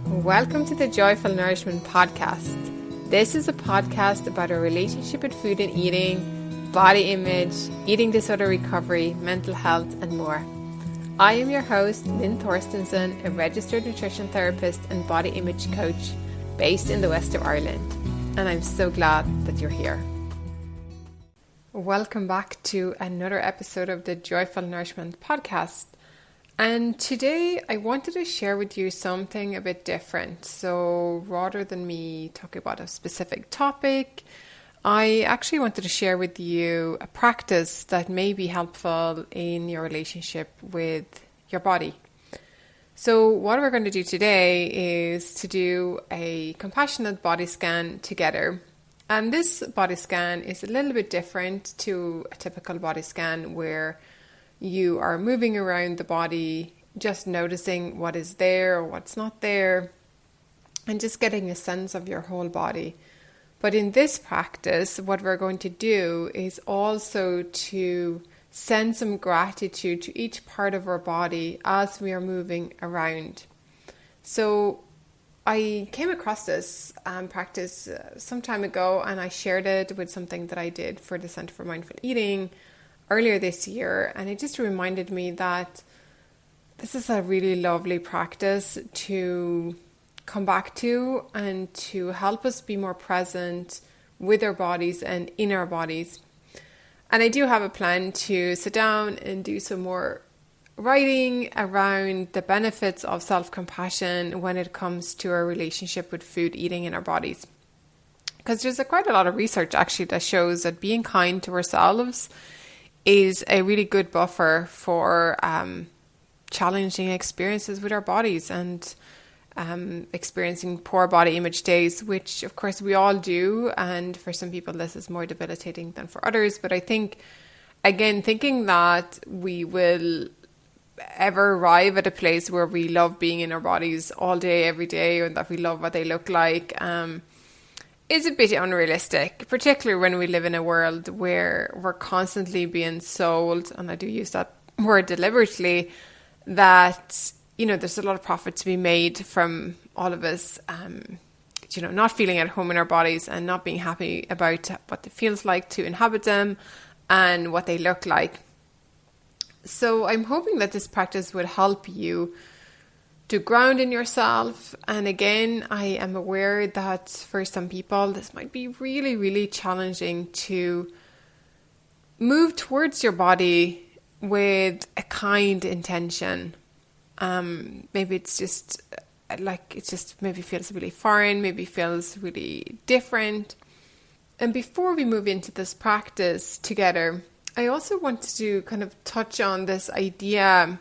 Welcome to the Joyful Nourishment Podcast. This is a podcast about our relationship with food and eating, body image, eating disorder recovery, mental health, and more. I am your host, Lynn Thorstensen, a registered nutrition therapist and body image coach based in the west of Ireland. And I'm so glad that you're here. Welcome back to another episode of the Joyful Nourishment Podcast. And today I wanted to share with you something a bit different. So rather than me talking about a specific topic, I actually wanted to share with you a practice that may be helpful in your relationship with your body. So what we're going to do today is to do a compassionate body scan together. And this body scan is a little bit different to a typical body scan where you are moving around the body, just noticing what is there or what's not there, and just getting a sense of your whole body. But in this practice, what we're going to do is also to send some gratitude to each part of our body as we are moving around. So I came across this practice some time ago, and I shared it with something that I did for the Center for Mindful Eating earlier this year, and it just reminded me that this is a really lovely practice to come back to and to help us be more present with our bodies and in our bodies. And I do have a plan to sit down and do some more writing around the benefits of self-compassion when it comes to our relationship with food, eating, in our bodies. Because there's quite a lot of research actually that shows that being kind to ourselves is a really good buffer for challenging experiences with our bodies and experiencing poor body image days, which of course we all do. And for some people, this is more debilitating than for others. But I think, again, thinking that we will ever arrive at a place where we love being in our bodies all day, every day, and that we love what they look like, is a bit unrealistic, particularly when we live in a world where we're constantly being sold, and I do use that word deliberately, that, there's a lot of profit to be made from all of us, not feeling at home in our bodies and not being happy about what it feels like to inhabit them and what they look like. So I'm hoping that this practice would help you to ground in yourself. And again, I am aware that for some people, this might be really, really challenging to move towards your body with a kind intention. Maybe it's just maybe feels really foreign, maybe feels really different. And before we move into this practice together, I also wanted to kind of touch on this idea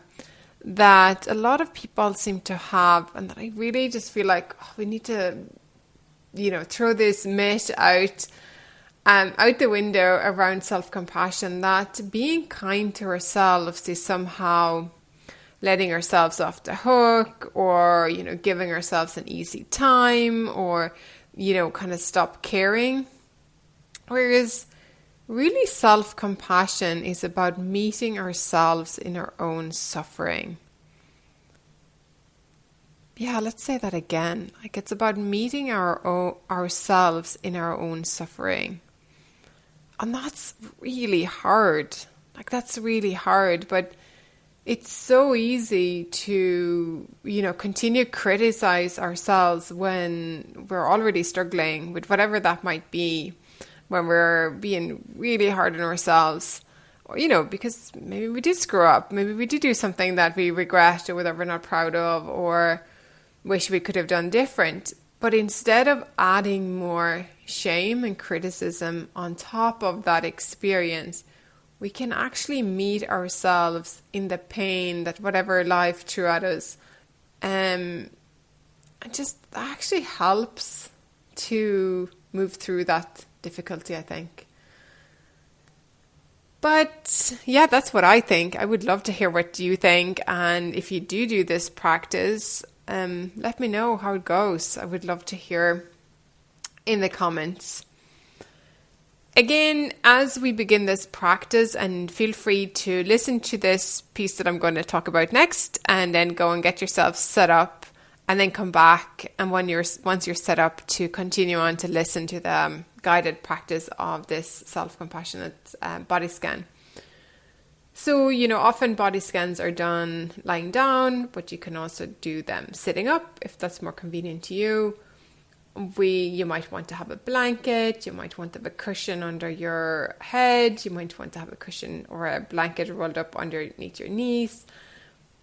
that a lot of people seem to have, and that I really just feel like we need to, throw this myth out the window around self-compassion, that being kind to ourselves is somehow letting ourselves off the hook, or, giving ourselves an easy time, or, kind of stop caring. Whereas really, self-compassion is about meeting ourselves in our own suffering. Yeah, let's say that again. It's about meeting ourselves in our own suffering. And that's really hard. That's really hard. But it's so easy to, continue to criticize ourselves when we're already struggling with whatever that might be. When we're being really hard on ourselves, or, because maybe we did screw up, maybe we did do something that we regret or that we're not proud of or wish we could have done different. But instead of adding more shame and criticism on top of that experience, we can actually meet ourselves in the pain that whatever life threw at us. It just actually helps to move through that difficulty, I think. But yeah, that's what I think. I would love to hear what you think, and if you do this practice, let me know how it goes. I would love to hear in the comments. Again, as we begin this practice, and feel free to listen to this piece that I'm going to talk about next, and then go and get yourself set up and then come back. And once you're set up, to continue on to listen to the guided practice of this self-compassionate body scan. So, often body scans are done lying down, but you can also do them sitting up if that's more convenient to you. You might want to have a blanket, you might want to have a cushion under your head, you might want to have a cushion or a blanket rolled up underneath your knees.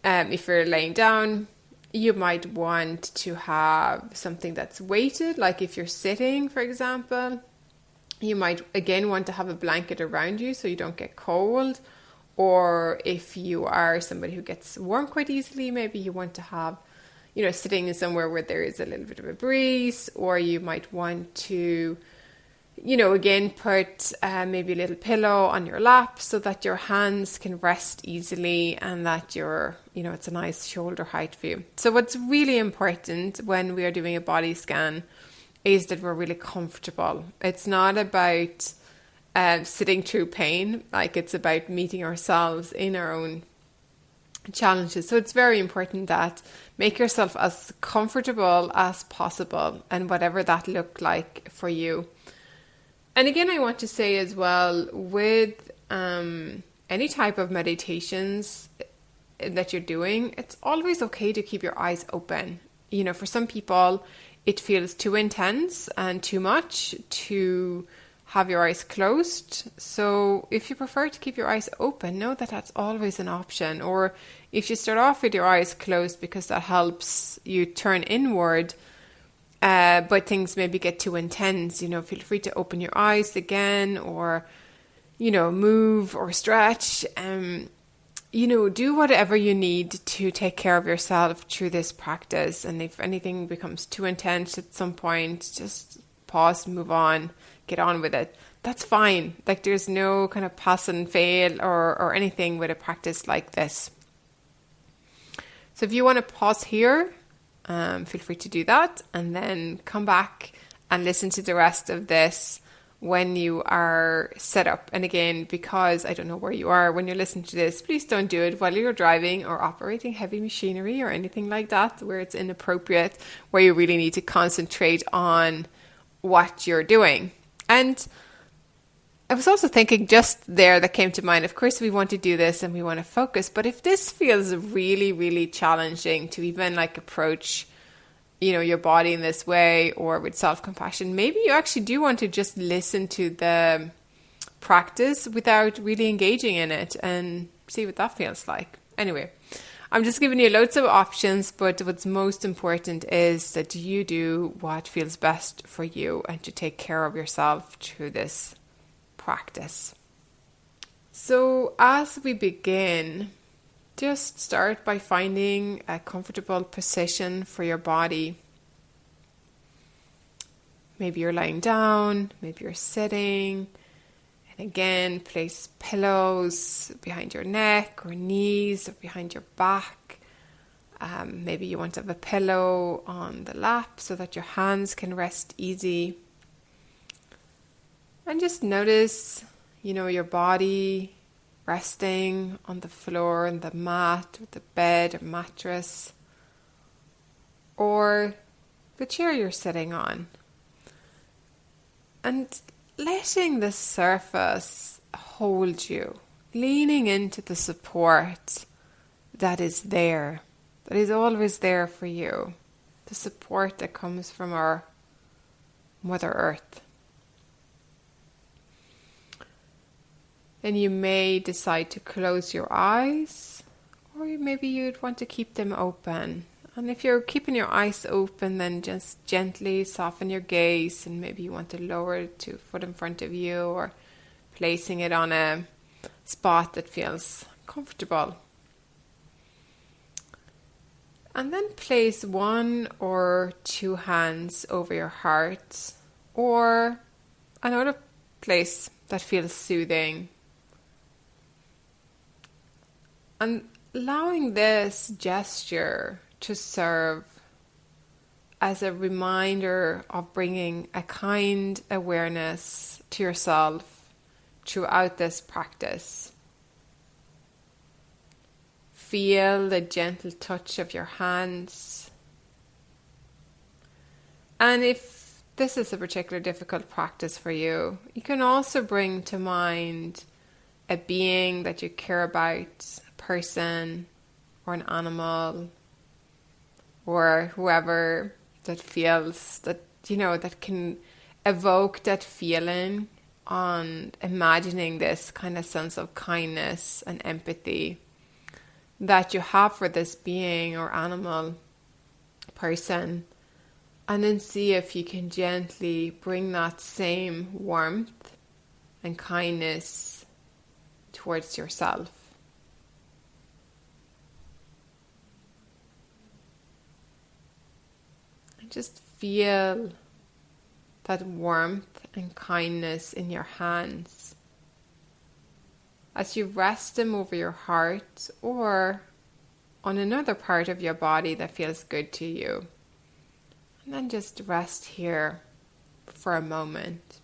If you're laying down, you might want to have something that's weighted, like if you're sitting, for example, you might again want to have a blanket around you so you don't get cold. Or if you are somebody who gets warm quite easily, maybe you want to have, sitting somewhere where there is a little bit of a breeze. Or you might want to, again, put maybe a little pillow on your lap so that your hands can rest easily and that it's a nice shoulder height view. So what's really important when we are doing a body scan is that we're really comfortable. It's not about sitting through pain, like it's about meeting ourselves in our own challenges. So it's very important that make yourself as comfortable as possible, and whatever that looked like for you. And again, I want to say as well, with any type of meditations that you're doing, it's always okay to keep your eyes open. For some people, it feels too intense and too much to have your eyes closed. So if you prefer to keep your eyes open, know that that's always an option. Or if you start off with your eyes closed because that helps you turn inward, but things maybe get too intense, feel free to open your eyes again, or, move or stretch. Do whatever you need to take care of yourself through this practice. And if anything becomes too intense at some point, just pause, move on, get on with it. That's fine. Like, there's no kind of pass and fail or anything with a practice like this. So if you want to pause here, feel free to do that, and then come back and listen to the rest of this when you are set up. And again, because I don't know where you are when you're listening to this, please don't do it while you're driving or operating heavy machinery or anything like that, where it's inappropriate, where you really need to concentrate on what you're doing. And I was also thinking just there that came to mind, of course we want to do this and we want to focus, but if this feels really, really challenging to even approach, your body in this way or with self-compassion, maybe you actually do want to just listen to the practice without really engaging in it and see what that feels like. Anyway, I'm just giving you loads of options, but what's most important is that you do what feels best for you and to take care of yourself through this practice. So as we begin, just start by finding a comfortable position for your body. Maybe you're lying down, maybe you're sitting. And again, place pillows behind your neck or knees or behind your back. Maybe you want to have a pillow on the lap so that your hands can rest easy. And just notice, your body resting on the floor, on the mat, or the bed or mattress, or the chair you're sitting on. And letting the surface hold you, leaning into the support that is there, that is always there for you, the support that comes from our Mother Earth. Then you may decide to close your eyes, or maybe you'd want to keep them open. And if you're keeping your eyes open, then just gently soften your gaze, and maybe you want to lower it to a foot in front of you, or placing it on a spot that feels comfortable. And then place one or two hands over your heart, or another place that feels soothing. And allowing this gesture to serve as a reminder of bringing a kind awareness to yourself throughout this practice. Feel the gentle touch of your hands. And if this is a particularly difficult practice for you, you can also bring to mind a being that you care about, a person or an animal or whoever that feels that, that can evoke that feeling on imagining this kind of sense of kindness and empathy that you have for this being or animal, person, and then see if you can gently bring that same warmth and kindness towards yourself. And just feel that warmth and kindness in your hands as you rest them over your heart or on another part of your body that feels good to you. And then just rest here for a moment.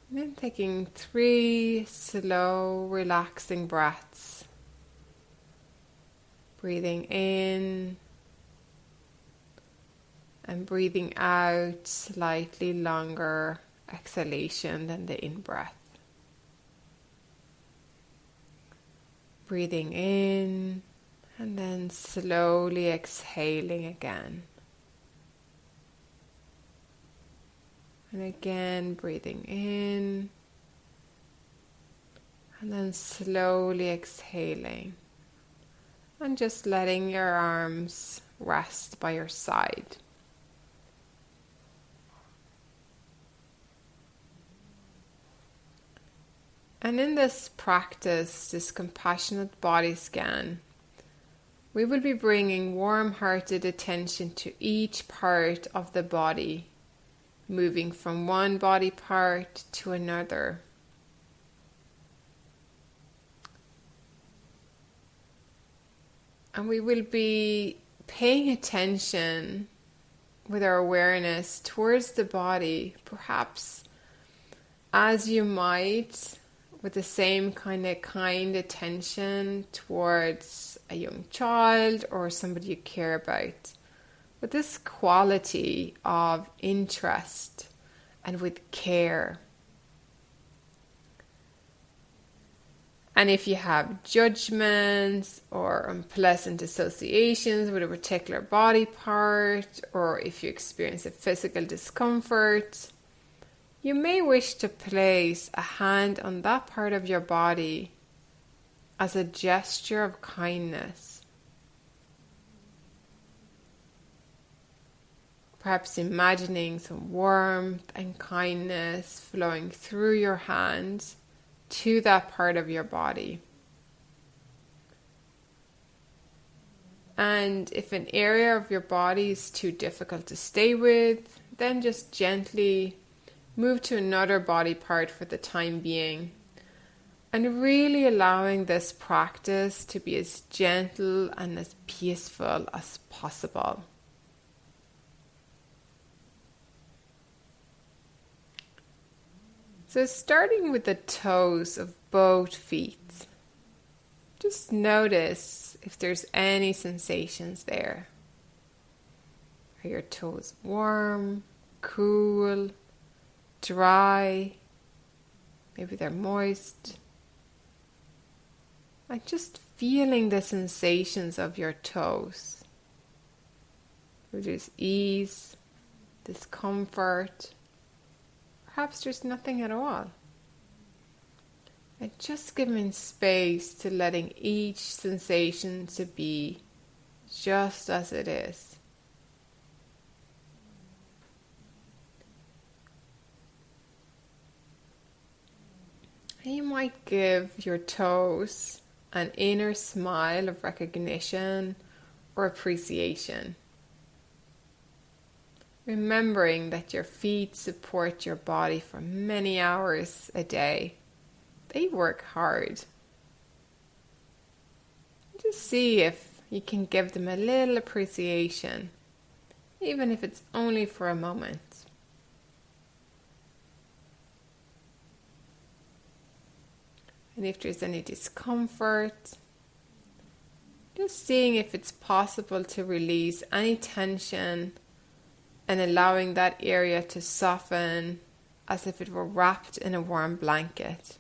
And then taking 3 slow, relaxing breaths. Breathing in and breathing out, slightly longer exhalation than the in-breath. Breathing in and then slowly exhaling again. And again, breathing in and then slowly exhaling. And just letting your arms rest by your side. And in this practice, this compassionate body scan, we will be bringing warm-hearted attention to each part of the body, moving from one body part to another. And we will be paying attention with our awareness towards the body, perhaps as you might with the same kind attention towards a young child or somebody you care about. With this quality of interest and with care. And if you have judgments or unpleasant associations with a particular body part, or if you experience a physical discomfort, you may wish to place a hand on that part of your body as a gesture of kindness. Perhaps imagining some warmth and kindness flowing through your hands to that part of your body. And if an area of your body is too difficult to stay with, then just gently move to another body part for the time being. And really allowing this practice to be as gentle and as peaceful as possible. So starting with the toes of both feet, just notice if there's any sensations there. Are your toes warm, cool, dry? Maybe they're moist. Like just feeling the sensations of your toes. If there's ease, discomfort, perhaps there's nothing at all. And just giving space to letting each sensation to be just as it is. And you might give your toes an inner smile of recognition or appreciation. Remembering that your feet support your body for many hours a day. They work hard. Just see if you can give them a little appreciation, even if it's only for a moment. And if there's any discomfort, just seeing if it's possible to release any tension and allowing that area to soften as if it were wrapped in a warm blanket.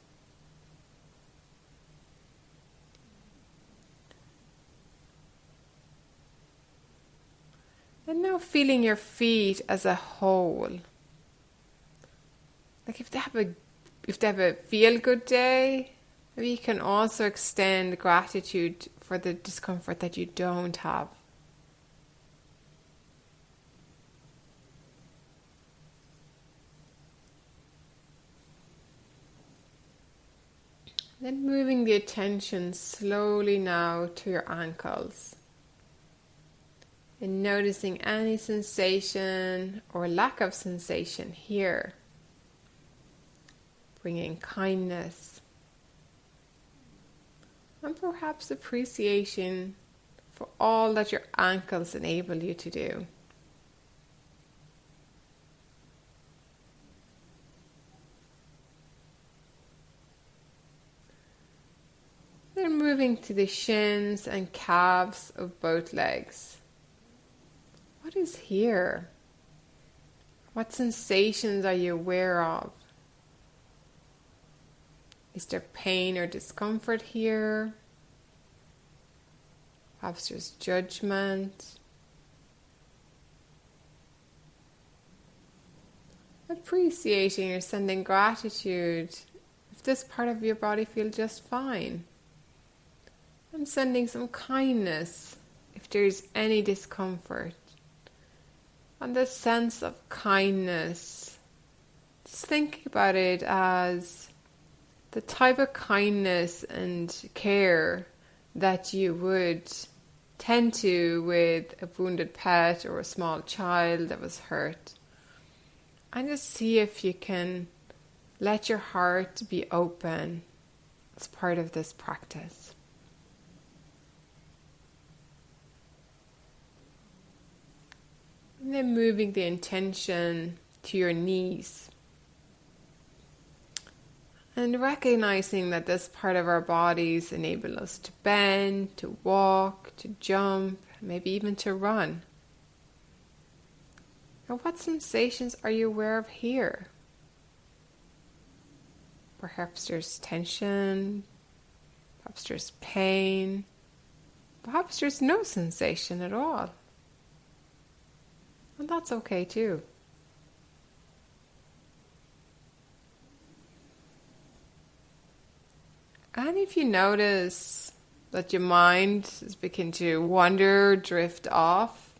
And now feeling your feet as a whole. Like if they have a feel-good day, maybe you can also extend gratitude for the discomfort that you don't have. Then moving the attention slowly now to your ankles. And noticing any sensation or lack of sensation here. Bringing kindness. And perhaps appreciation for all that your ankles enable you to do. Then moving to the shins and calves of both legs. What is here? What sensations are you aware of? Is there pain or discomfort here? Perhaps there's judgment. Appreciating or sending gratitude if this part of your body feels just fine. And sending some kindness if there's any discomfort. And this sense of kindness, just think about it as the type of kindness and care that you would tend to with a wounded pet or a small child that was hurt. And just see if you can let your heart be open as part of this practice. And then moving the intention to your knees. And recognizing that this part of our bodies enable us to bend, to walk, to jump, maybe even to run. And what sensations are you aware of here? Perhaps there's tension, perhaps there's pain, perhaps there's no sensation at all. And that's okay too. And if you notice that your mind is beginning to wander, drift off,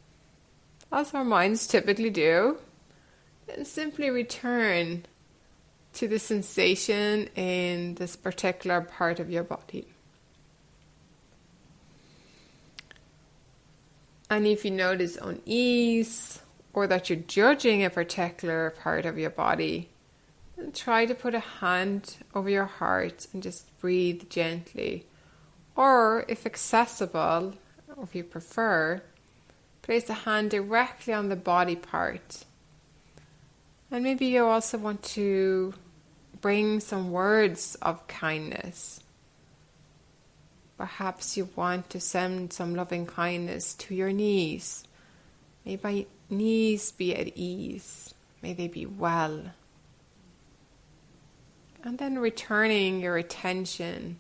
as our minds typically do, then simply return to the sensation in this particular part of your body. And if you notice unease, or that you're judging a particular part of your body, then try to put a hand over your heart and just breathe gently. Or if accessible, or if you prefer, place a hand directly on the body part. And maybe you also want to bring some words of kindness. Perhaps you want to send some loving kindness to your knees. May my knees be at ease. May they be well. And then returning your attention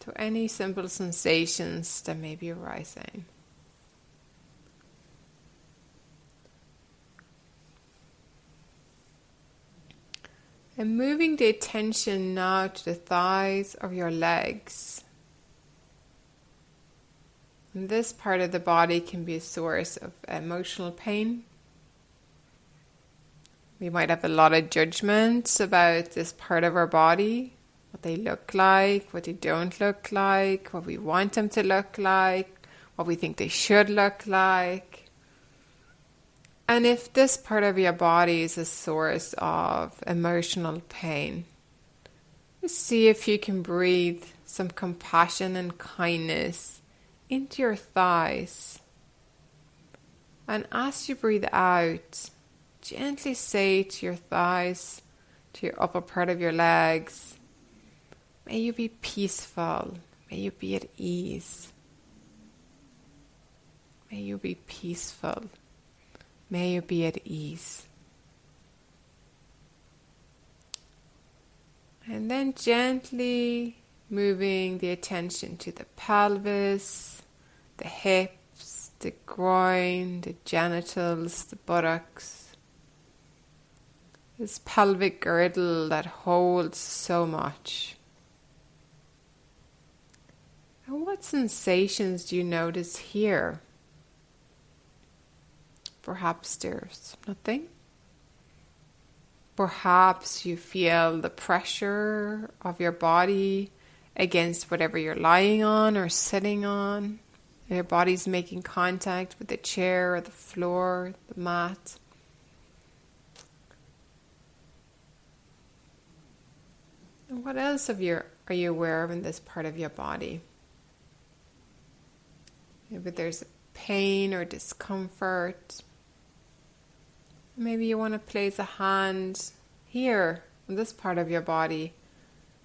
to any simple sensations that may be arising. And moving the attention now to the thighs of your legs. And this part of the body can be a source of emotional pain. We might have a lot of judgments about this part of our body, what they look like, what they don't look like, what we want them to look like, what we think they should look like. And if this part of your body is a source of emotional pain, just see if you can breathe some compassion and kindness into your thighs. And as you breathe out, gently say to your thighs, to your upper part of your legs, May you be peaceful. May you be at ease. May you be peaceful. May you be at ease. And then gently moving the attention to the pelvis, the hips, the groin, the genitals, the buttocks. This pelvic girdle that holds so much. And what sensations do you notice here? Perhaps there's nothing. Perhaps you feel the pressure of your body against whatever you're lying on or sitting on. Your body's making contact with the chair or the floor, the mat. And what else are you aware of in this part of your body? Maybe there's pain or discomfort. Maybe you want to place a hand here on this part of your body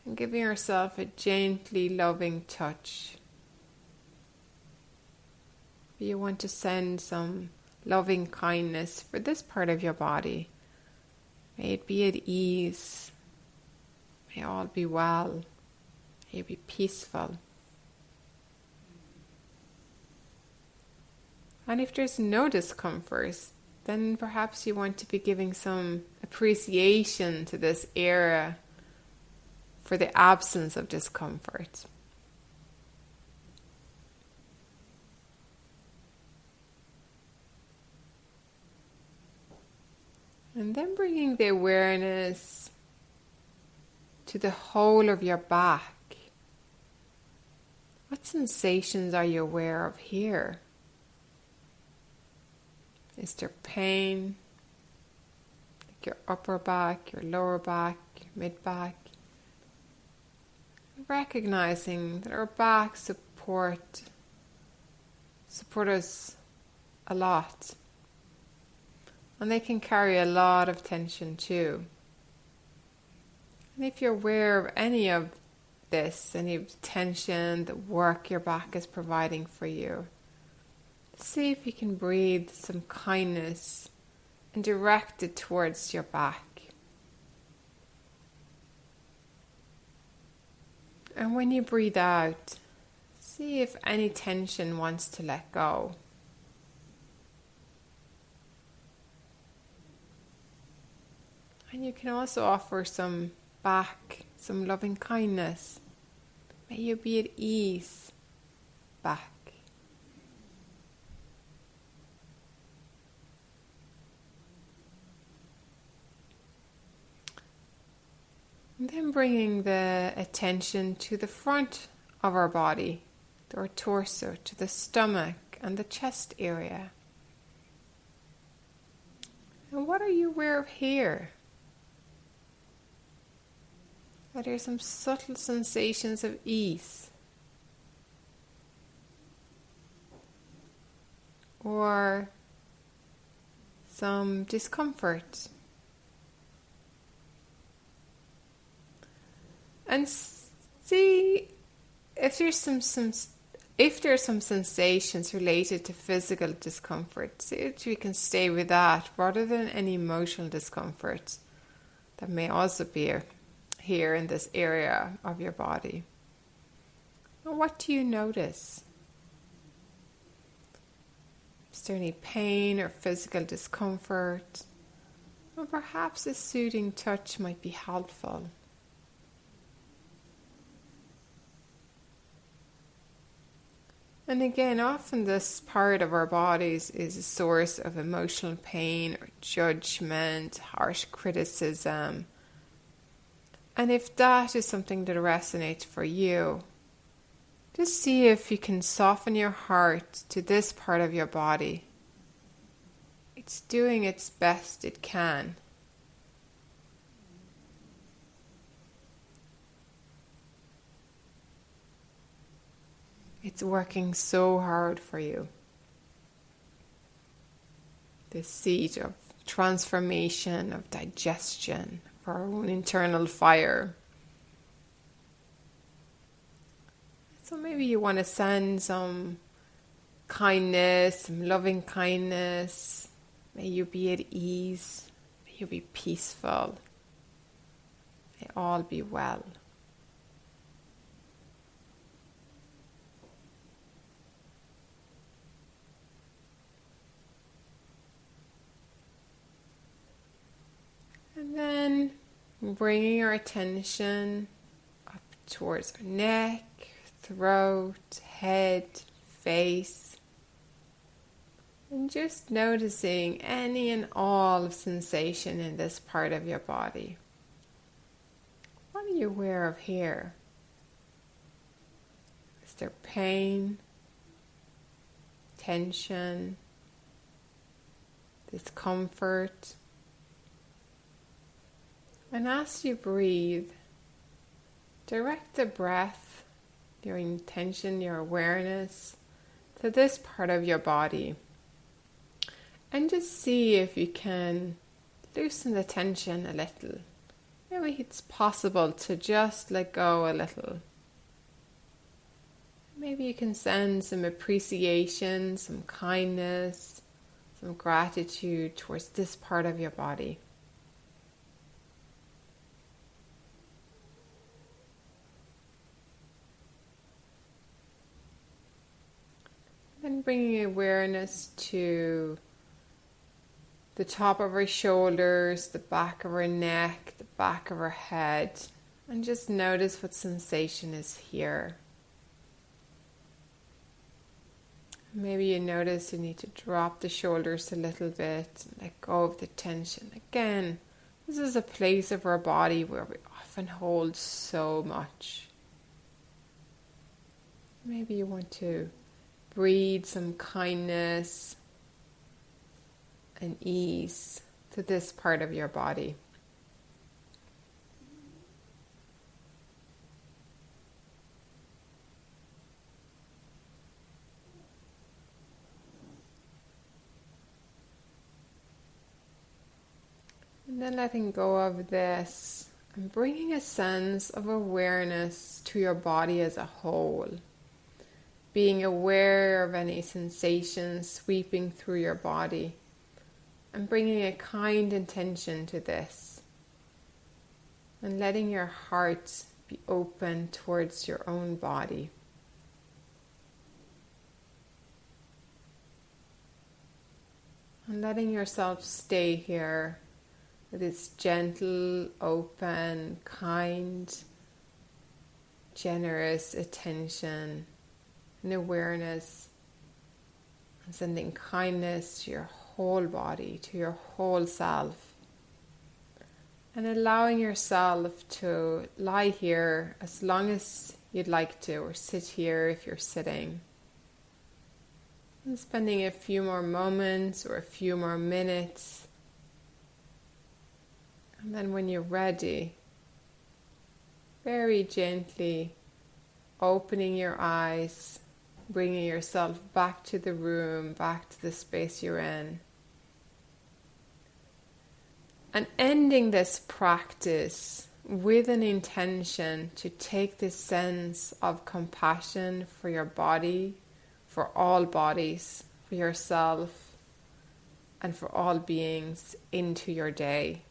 and giving yourself a gently loving touch. You want to send some loving kindness for this part of your body. May it be at ease. May all be well. May you be peaceful. And if there's no discomfort, then perhaps you want to be giving some appreciation to this area for the absence of discomfort. And then bringing the awareness to the whole of your back. What sensations are you aware of here? Is there pain? Like your upper back, your lower back, your mid-back? Recognizing that our back support us a lot. And they can carry a lot of tension too. And if you're aware of any of this, any of the tension, the work your back is providing for you, see if you can breathe some kindness and direct it towards your back. And when you breathe out, see if any tension wants to let go. And you can also offer some loving kindness. May you be at ease, back. And then bringing the attention to the front of our body, to our torso, to the stomach and the chest area. And what are you aware of here? Are there some subtle sensations of ease? Or some discomfort? And see if there's some sensations related to physical discomfort. See if you can stay with that rather than any emotional discomfort that may also be here in this area of your body. And what do you notice? Is there any pain or physical discomfort? Or perhaps a soothing touch might be helpful. And again, often this part of our bodies is a source of emotional pain or judgment, harsh criticism. And if that is something that resonates for you, just see if you can soften your heart to this part of your body. It's doing its best it can. It's working so hard for you. The seed of transformation, of digestion, for our own internal fire. So maybe you want to send some kindness, some loving kindness. May you be at ease. May you be peaceful. May all be well. And then bringing our attention up towards our neck, throat, head, face. And just noticing any and all sensation in this part of your body. What are you aware of here? Is there pain, tension, discomfort? And as you breathe, direct the breath, your intention, your awareness to this part of your body. And just see if you can loosen the tension a little. Maybe it's possible to just let go a little. Maybe you can send some appreciation, some kindness, some gratitude towards this part of your body. And bringing awareness to the top of our shoulders, the back of our neck, the back of our head. And just notice what sensation is here. Maybe you notice you need to drop the shoulders a little bit and let go of the tension. Again, this is a place of our body where we often hold so much. Maybe you want to breathe some kindness and ease to this part of your body. And then letting go of this and bringing a sense of awareness to your body as a whole. Being aware of any sensations sweeping through your body and bringing a kind intention to this. And letting your heart be open towards your own body. And letting yourself stay here with this gentle, open, kind, generous attention and awareness, and sending kindness to your whole body, to your whole self, and allowing yourself to lie here as long as you'd like to, or sit here if you're sitting, and spending a few more moments or a few more minutes. And then when you're ready, very gently opening your eyes, bringing yourself back to the room, back to the space you're in. And ending this practice with an intention to take this sense of compassion for your body, for all bodies, for yourself, and for all beings into your day.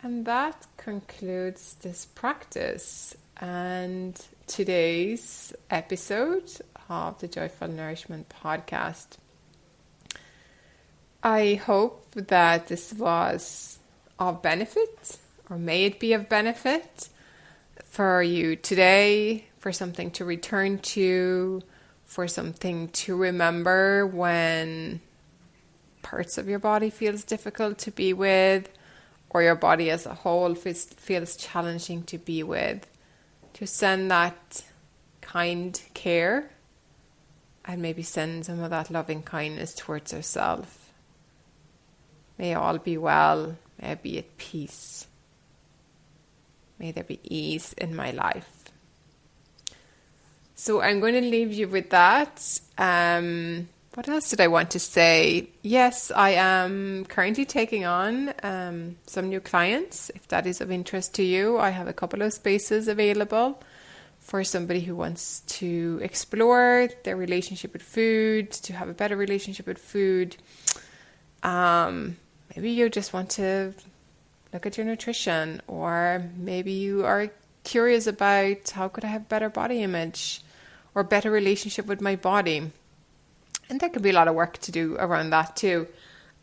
And that concludes this practice and today's episode of the Joyful Nourishment podcast. I hope that this was of benefit, or may it be of benefit for you today, for something to return to, for something to remember when parts of your body feels difficult to be with, or your body as a whole feels challenging to be with, to send that kind care and maybe send some of that loving kindness towards yourself. May all be well, may I be at peace, may there be ease in my life. So I'm going to leave you with that. What else did I want to say? Yes, I am currently taking on some new clients. If that is of interest to you, I have a couple of spaces available for somebody who wants to explore their relationship with food, to have a better relationship with food. Maybe you just want to look at your nutrition, or maybe you are curious about how could I have better body image or better relationship with my body. And there could be a lot of work to do around that too.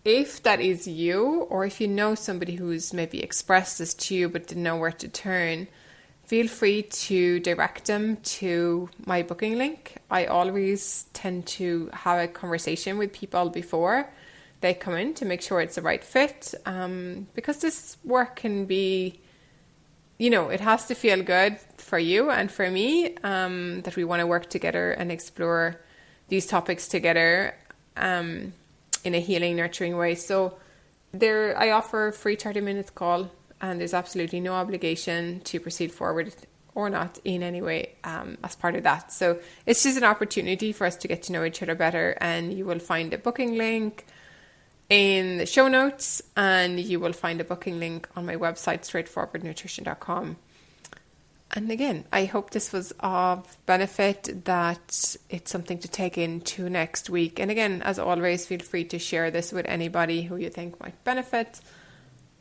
If that is you, or if you know somebody who's maybe expressed this to you but didn't know where to turn, feel free to direct them to my booking link. I always tend to have a conversation with people before they come in to make sure it's the right fit. Because this work can be, it has to feel good for you and for me, that we want to work together and explore these topics together in a healing, nurturing way. So I offer a free 30-minute call, and there's absolutely no obligation to proceed forward or not in any way as part of that. So it's just an opportunity for us to get to know each other better, and you will find a booking link in the show notes, and you will find a booking link on my website, straightforwardnutrition.com. And again, I hope this was of benefit, that it's something to take into next week. And again, as always, feel free to share this with anybody who you think might benefit.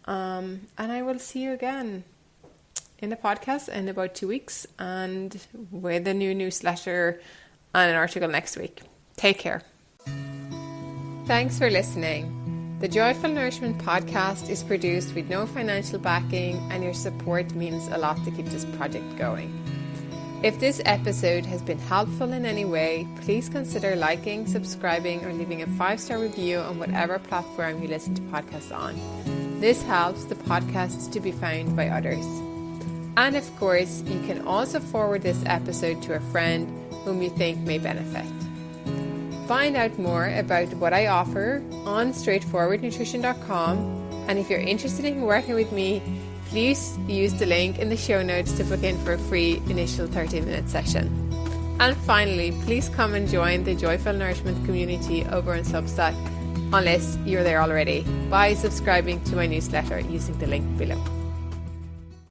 And I will see you again in the podcast in about 2 weeks, and with a new newsletter and an article next week. Take care. Thanks for listening. The Joyful Nourishment podcast is produced with no financial backing, and your support means a lot to keep this project going. If this episode has been helpful in any way, please consider liking, subscribing, or leaving a 5-star review on whatever platform you listen to podcasts on. This helps the podcast to be found by others. And of course, you can also forward this episode to a friend whom you think may benefit. Find out more about what I offer on straightforwardnutrition.com, and if you're interested in working with me, please use the link in the show notes to book in for a free initial 30-minute session. And finally, please come and join the Joyful Nourishment community over on Substack, unless you're there already, by subscribing to my newsletter using the link below.